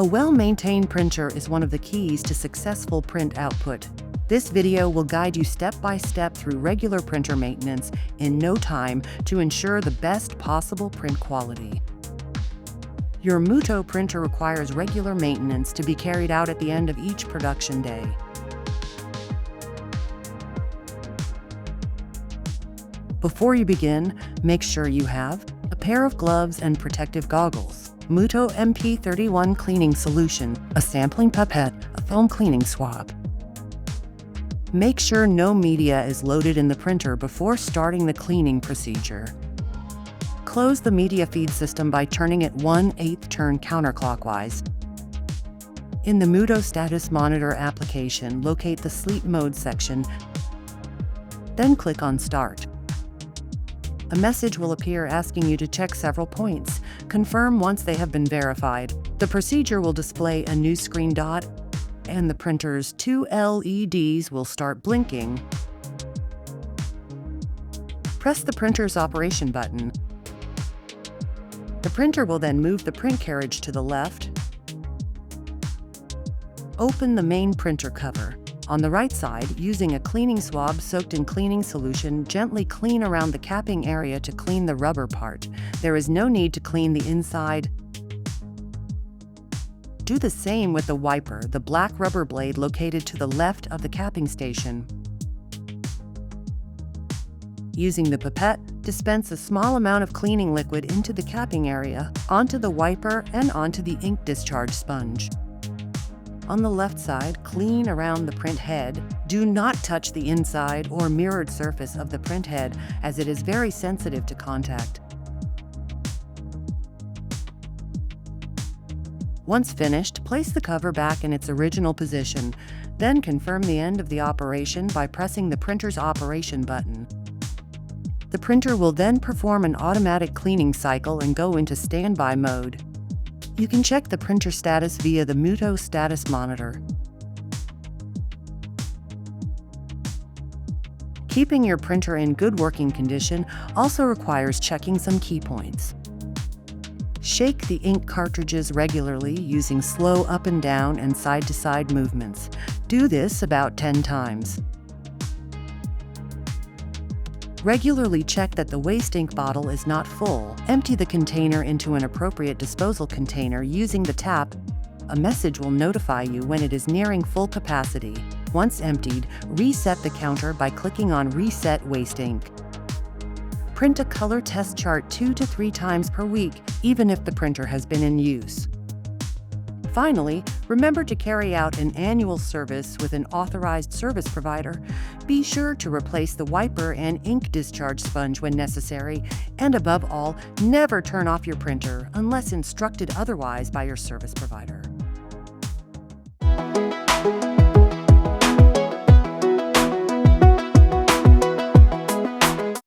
A well-maintained printer is one of the keys to successful print output. This video will guide you step by step through regular printer maintenance in no time to ensure the best possible print quality. Your Mutoh printer requires regular maintenance to be carried out at the end of each production day. Before you begin, make sure you have a pair of gloves and protective goggles, Mutoh MP31 cleaning solution, a sampling pipette, a foam cleaning swab. Make sure no media is loaded in the printer before starting the cleaning procedure. Close the media feed system by turning it 1/8 turn counterclockwise. In the Mutoh Status Monitor application, locate the Sleep Mode section, then click on Start. A message will appear asking you to check several points. Confirm once they have been verified. The procedure will display a new screen dot, and the printer's 2 LEDs will start blinking. Press the printer's operation button. The printer will then move the print carriage to the left. Open the main printer cover. On the right side, using a cleaning swab soaked in cleaning solution, gently clean around the capping area to clean the rubber part. There is no need to clean the inside. Do the same with the wiper, the black rubber blade located to the left of the capping station. Using the pipette, dispense a small amount of cleaning liquid into the capping area, onto the wiper, and onto the ink discharge sponge. On the left side, clean around the print head. Do not touch the inside or mirrored surface of the print head, as it is very sensitive to contact. Once finished, place the cover back in its original position. Then confirm the end of the operation by pressing the printer's operation button. The printer will then perform an automatic cleaning cycle and go into standby mode. You can check the printer status via the Mutoh Status Monitor. Keeping your printer in good working condition also requires checking some key points. Shake the ink cartridges regularly using slow up and down and side-to-side movements. Do this about 10 times. Regularly check that the waste ink bottle is not full. Empty the container into an appropriate disposal container using the tap. A message will notify you when it is nearing full capacity. Once emptied, reset the counter by clicking on Reset Waste Ink. Print a color test chart 2 to 3 times per week, even if the printer has been in use. Finally, remember to carry out an annual service with an authorized service provider. Be sure to replace the wiper and ink discharge sponge when necessary, and above all, never turn off your printer unless instructed otherwise by your service provider.